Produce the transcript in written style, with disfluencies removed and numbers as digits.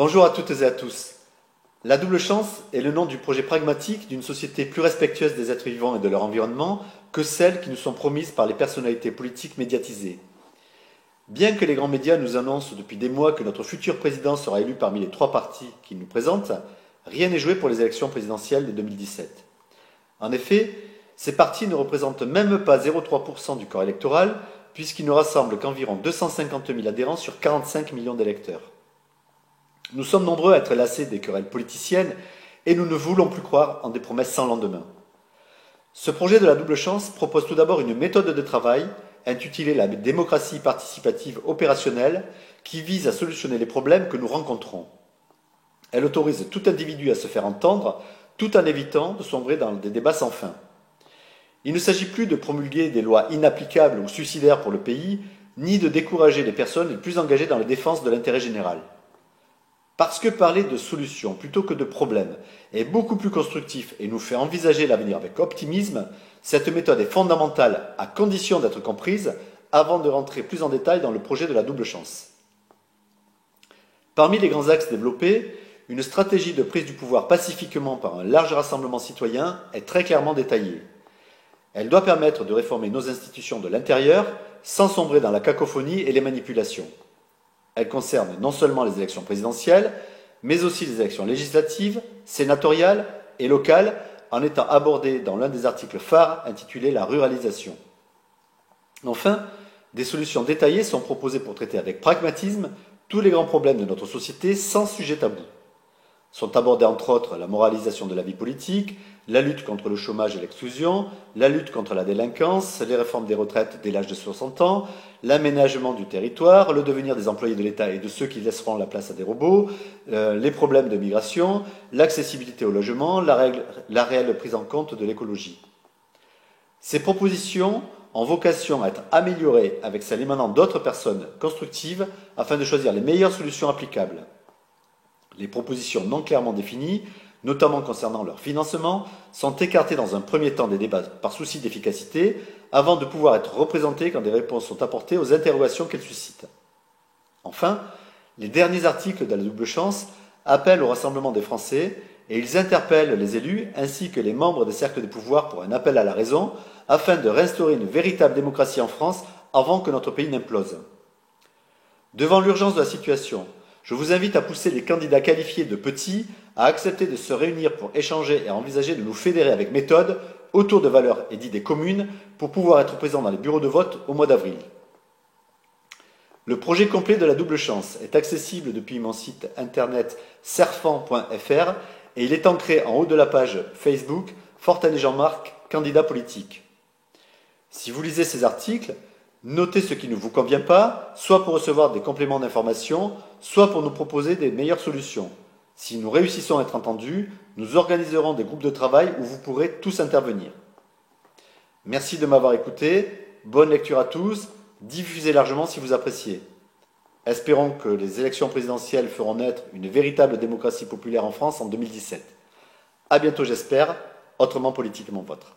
Bonjour à toutes et à tous. La double chance est le nom du projet pragmatique d'une société plus respectueuse des êtres vivants et de leur environnement que celles qui nous sont promises par les personnalités politiques médiatisées. Bien que les grands médias nous annoncent depuis des mois que notre futur président sera élu parmi les trois partis qu'ils nous présentent, rien n'est joué pour les élections présidentielles de 2017. En effet, ces partis ne représentent même pas 0,3% du corps électoral, puisqu'ils ne rassemblent qu'environ 250 000 adhérents sur 45 millions d'électeurs. Nous sommes nombreux à être lassés des querelles politiciennes et nous ne voulons plus croire en des promesses sans lendemain. Ce projet de la double chance propose tout d'abord une méthode de travail intitulée la démocratie participative opérationnelle qui vise à solutionner les problèmes que nous rencontrons. Elle autorise tout individu à se faire entendre tout en évitant de sombrer dans des débats sans fin. Il ne s'agit plus de promulguer des lois inapplicables ou suicidaires pour le pays, ni de décourager les personnes les plus engagées dans la défense de l'intérêt général. Parce que parler de solutions plutôt que de problèmes est beaucoup plus constructif et nous fait envisager l'avenir avec optimisme, cette méthode est fondamentale à condition d'être comprise avant de rentrer plus en détail dans le projet de la double chance. Parmi les grands axes développés, une stratégie de prise du pouvoir pacifiquement par un large rassemblement citoyen est très clairement détaillée. Elle doit permettre de réformer nos institutions de l'intérieur sans sombrer dans la cacophonie et les manipulations. Elle concerne non seulement les élections présidentielles, mais aussi les élections législatives, sénatoriales et locales, en étant abordée dans l'un des articles phares intitulé La ruralisation. Enfin, des solutions détaillées sont proposées pour traiter avec pragmatisme tous les grands problèmes de notre société sans sujet tabou. Sont abordés entre autres la moralisation de la vie politique, la lutte contre le chômage et l'exclusion, la lutte contre la délinquance, les réformes des retraites dès l'âge de 60 ans, l'aménagement du territoire, le devenir des employés de l'État et de ceux qui laisseront la place à des robots, les problèmes de migration, l'accessibilité au logement, la réelle prise en compte de l'écologie. Ces propositions ont vocation à être améliorées avec celles émanant d'autres personnes constructives afin de choisir les meilleures solutions applicables. Les propositions non clairement définies, notamment concernant leur financement, sont écartées dans un premier temps des débats par souci d'efficacité, avant de pouvoir être représentées quand des réponses sont apportées aux interrogations qu'elles suscitent. Enfin, les derniers articles de la double chance appellent au rassemblement des Français et ils interpellent les élus ainsi que les membres des cercles des pouvoirs pour un appel à la raison afin de réinstaurer une véritable démocratie en France avant que notre pays n'implose. Devant l'urgence de la situation, je vous invite à pousser les candidats qualifiés de petits à accepter de se réunir pour échanger et à envisager de nous fédérer avec méthode autour de valeurs et d'idées communes pour pouvoir être présents dans les bureaux de vote au mois d'avril. Le projet complet de la double chance est accessible depuis mon site internet serfan.fr et il est ancré en haut de la page Facebook Fortanet Jean-Marc, candidat politique. Si vous lisez ces articles, notez ce qui ne vous convient pas, soit pour recevoir des compléments d'information, soit pour nous proposer des meilleures solutions. Si nous réussissons à être entendus, nous organiserons des groupes de travail où vous pourrez tous intervenir. Merci de m'avoir écouté, bonne lecture à tous, diffusez largement si vous appréciez. Espérons que les élections présidentielles feront naître une véritable démocratie populaire en France en 2017. À bientôt j'espère, autrement politiquement vôtre.